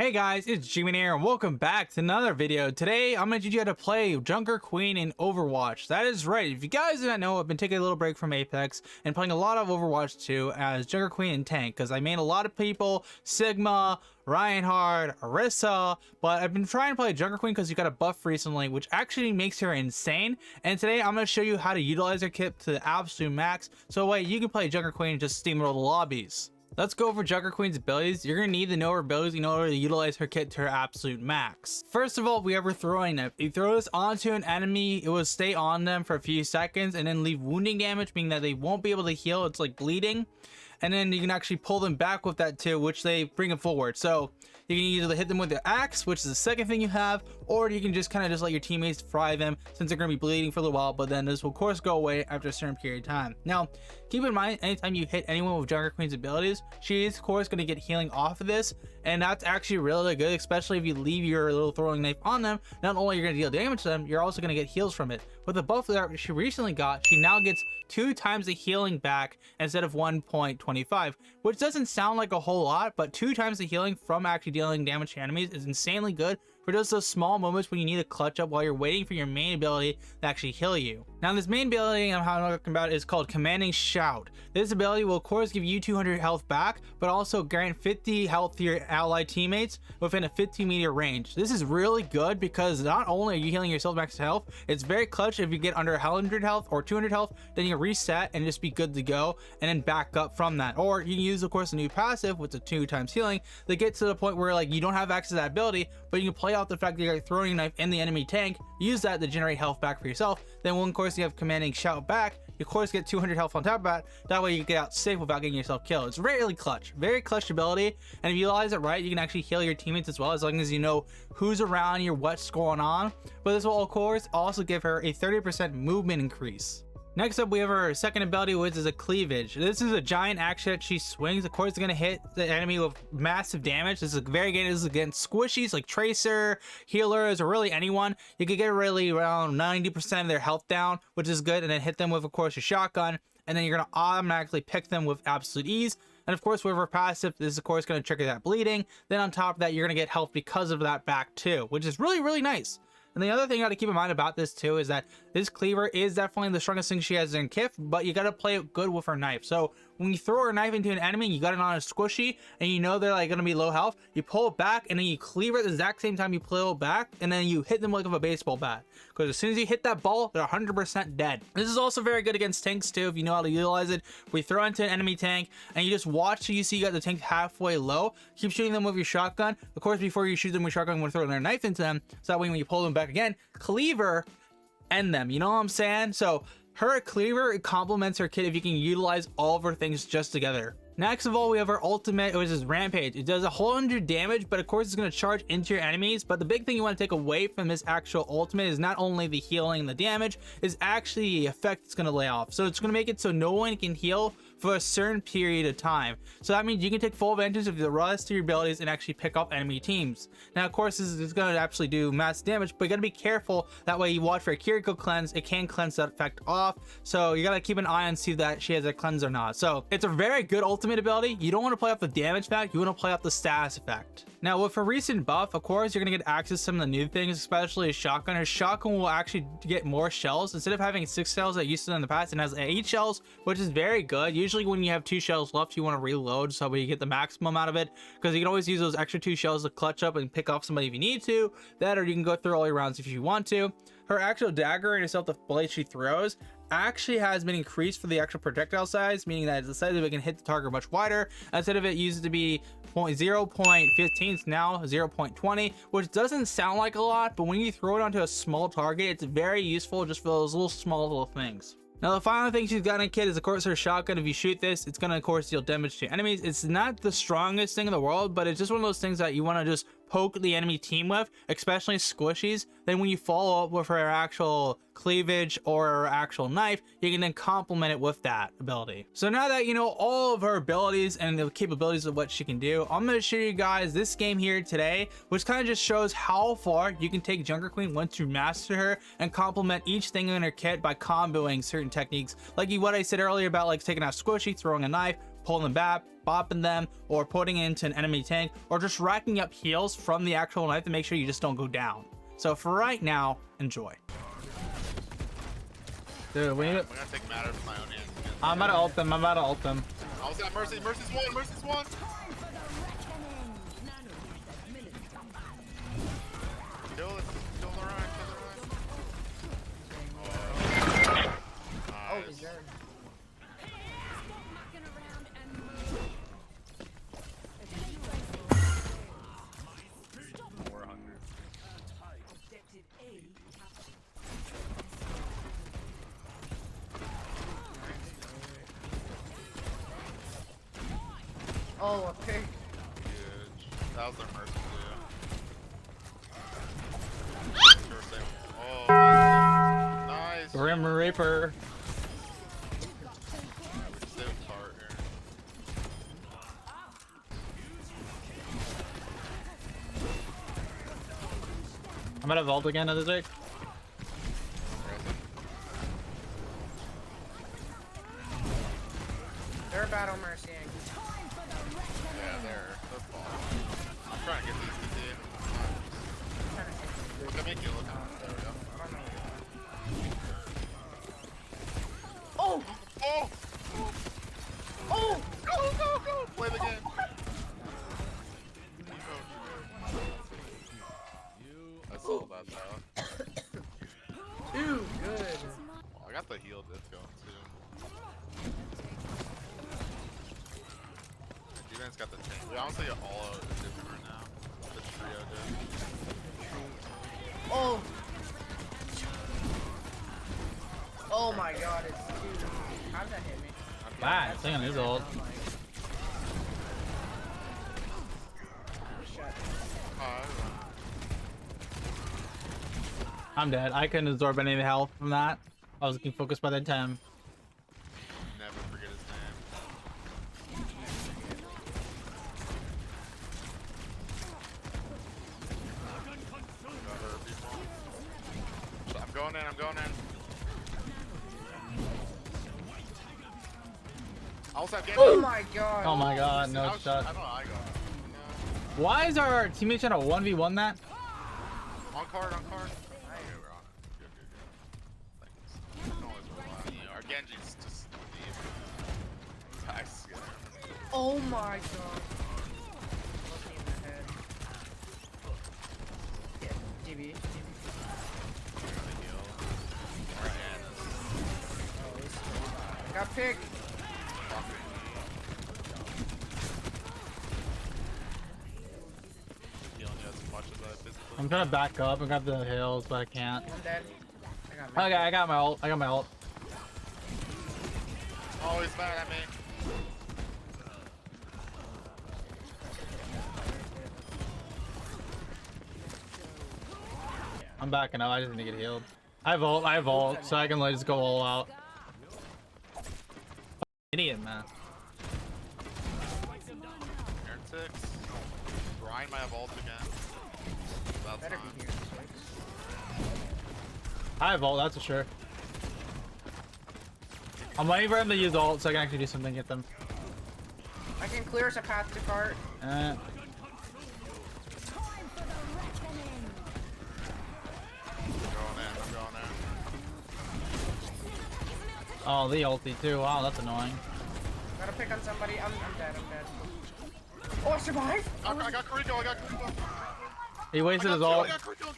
Hey guys, it's Gman here and welcome back to another video. Today, I'm going to teach you how to play Junker Queen in Overwatch. That is right. If you guys did not know, I've been taking a little break from Apex and playing a lot of Overwatch 2 as Junker Queen and Tank because I made a lot of people, Sigma, Reinhardt, Arissa, but I've been trying to play Junker Queen because you got a buff recently, which actually makes her insane. And today, I'm going to show you how to utilize her kit to the absolute max, so wait, you can play Junker Queen and just steamroll the lobbies. Let's go over Junker Queen's abilities. You're going to need to know her abilities in order to utilize her kit to her absolute max. First of all, we have her throwing knife. You throw this onto an enemy, it will stay on them for a few seconds and then leave wounding damage, meaning that they won't be able to heal. It's like bleeding. And then you can actually pull them back with that too, which they bring them forward. So you can either hit them with the axe, which is the second thing you have, or you can just kind of just let your teammates fry them since they're going to be bleeding for a little while, but then this will of course go away after a certain period of time. Now, keep in mind, anytime you hit anyone with Junker Queen's abilities, she is of course going to get healing off of this, and that's actually really good, especially if you leave your little throwing knife on them. Not only you're going to deal damage to them, you're also going to get heals from it. With the buff that she recently got, she now gets 2 times the healing back instead of 1.25, which doesn't sound like a whole lot, but 2 times the healing from actually dealing damage to enemies is insanely good for just those small moments when you need to clutch up while you're waiting for your main ability to actually heal you. Now, this main ability I'm talking about is called Commanding Shout. This ability will of course give you 200 health back, but also grant 50 health to your allied teammates within a 50-meter range. This is really good because not only are you healing yourself max health, it's very clutch if you get under 100 health or 200 health, then you reset and just be good to go and then back up from that. Or you can use of course a new passive with the 2 times healing that gets to the point where like you don't have access to that ability, but you can play out the fact that you're throwing a knife in the enemy tank, use that to generate health back for yourself. Then when of course you have Commanding Shout back, you of course get 200 health on top of that. That way you get out safe without getting yourself killed. It's really clutch, very clutch ability, and if you utilize it right, you can actually heal your teammates as well, as long as you know who's around you, what's going on. But this will of course also give her a 30% movement increase. Next up, we have her second ability, which is a cleavage. This is a giant axe that she swings. Of course, it's going to hit the enemy with massive damage. This is very good. This is against squishies like Tracer, healers, or really anyone. You can get really around 90% of their health down, which is good, and then hit them with, of course, your shotgun, and then you're going to automatically pick them with absolute ease. And of course, with her passive, this is of course going to trigger that bleeding. Then on top of that, you're going to get health because of that back too, which is really, really nice. And the other thing you got to keep in mind about this too is that this cleaver is definitely the strongest thing she has in Kif, but you got to play it good with her knife. So when you throw her knife into an enemy, you got it on a squishy, and you know they're like going to be low health, you pull it back, and then you cleaver at the exact same time you pull it back, and then you hit them like with a baseball bat. Because as soon as you hit that ball, they're 100% dead. This is also very good against tanks too, if you know how to utilize it. We throw into an enemy tank, and you just watch till you see you got the tank halfway low. Keep shooting them with your shotgun. Of course, before you shoot them with shotgun, you want to throw their knife into them, so that way when you pull them back again, cleaver, end them. You know what I'm saying? So her cleaver, it complements her kit if you can utilize all of her things just together. Next of all, we have our ultimate, which is Rampage. It does 100 damage, but of course it's going to charge into your enemies. But the big thing you want to take away from this actual ultimate is not only the healing and the damage, is actually the effect it's going to lay off. So it's going to make it so no one can heal for a certain period of time. So that means you can take full advantage of the rest of your abilities and actually pick up enemy teams. Now, of course, this is going to actually do mass damage, but you got to be careful. That way you watch for a Kiriko cleanse. It can cleanse that effect off. So you got to keep an eye on see that she has a cleanse or not. So it's a very good ultimate ability. You don't want to play off the damage effect. You want to play off the status effect. Now, with her recent buff, of course, you're going to get access to some of the new things, especially a shotgun. Her shotgun will actually get more shells. Instead of having 6 shells that used to in the past, it has 8 shells, which is very good. Usually when you have 2 shells left, you want to reload so you get the maximum out of it, because you can always use those extra 2 shells to clutch up and pick off somebody if you need to. That, or you can go through all your rounds if you want to. Her actual dagger and herself, the blade she throws, actually has been increased for the actual projectile size, meaning that the size of it can hit the target much wider. Instead of it used to be 0.15, it's now 0.20, which doesn't sound like a lot, but when you throw it onto a small target, it's very useful just for those little things. Now, the final thing she's got in kit is, of course, her shotgun. If you shoot this, it's going to, of course, deal damage to enemies. It's not the strongest thing in the world, but it's just one of those things that you want to just poke the enemy team with, especially squishies. Then when you follow up with her actual cleavage or her actual knife, you can then complement it with that ability. So now that you know all of her abilities and the capabilities of what she can do, I'm going to show you guys this game here today, which kind of just shows how far you can take Junker Queen once you master her and complement each thing in her kit by comboing certain techniques, like what I said earlier about like taking out squishy, throwing a knife, pulling them back, bopping them, or putting it into an enemy tank, or just racking up heals from the actual knife to make sure you just don't go down. So for right now, enjoy. Dude, we need it. I'm gonna take matters in my own hands. I'm about to ult them. I'm about to ult them. I was at Mercy. Mercy's one. Mercy's one. Kill it. Kill the Ryan. Kill the Ryan. Oh, nice. We're hungry. Oh, a pig. Huge. That was their Mercy too. Oh, nice. Grim Reaper. Stay with partner. I'm gonna vault again at this rate. They're battle mercying. Yeah, they're falling. I'm trying to get these to look at me, look. There we go. Oh! Oh! Oh! Go! Play the game. I saw that though. Too good. Oh, I got the heal disc going too. Gman's got the tank. We honestly got all out of the different right now. The trio did. Oh! Oh my god, it's two. How'd that hit me? Bad. Thing on his ult. Shut. I'm dead. I couldn't absorb any of the health from that. I was getting focused by the Tem. Never forget his name. So I'm going in. I also have Oh my god. Oh my god, no I shot. don't know how I got it. Why is our teammate trying to 1v1 that? On card. Okay, we're on it. Good. Thanks. You can always rely on you. Our Genji's just leave. Nice. Oh my god. Look me in the head. Yeah, GB. Got picked. I'm trying to back up. I got the hills, but I can't. I'm dead. Okay, I got my ult. I got my ult. Oh, he's mad at me. I'm backing up. I just need to get healed. I have ult, so I can like just go all out. Idiot, man. Aaron 6. Ryan might have ult again. About Better time. be here. I have ult, that's for sure. I'm waiting for him to use ult so I can actually do something, get them. I can clear us a path to cart. I'm going in. Oh, the ulti too. Wow, that's annoying. Gotta pick on somebody. I'm dead. Oh, I survived. I got Kuriko. He wasted his ult.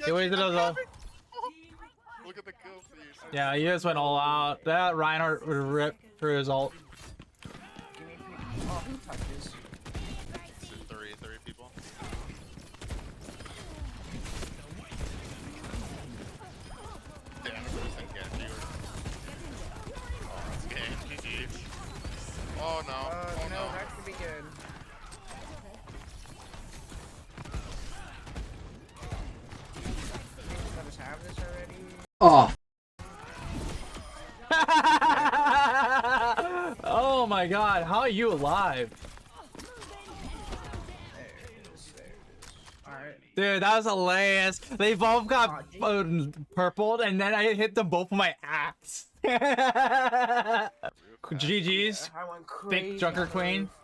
He wasted his ult. Look at the kill for you. Yeah, he just went all out. That Reinhardt would rip through his ult. Give me pick. Oh, who touches? Three people. Damn, it's in Genji. Oh, that's game. GG. Oh no. Oh no, no. that could be good. Let us have this already. Oh. Oh my god, how are you alive? There it is. Alright. Dude, that was hilarious. They both got Oh, purpled and then I hit them both with my axe. Real GG's. I went crazy. Big Junker on the Queen. roof.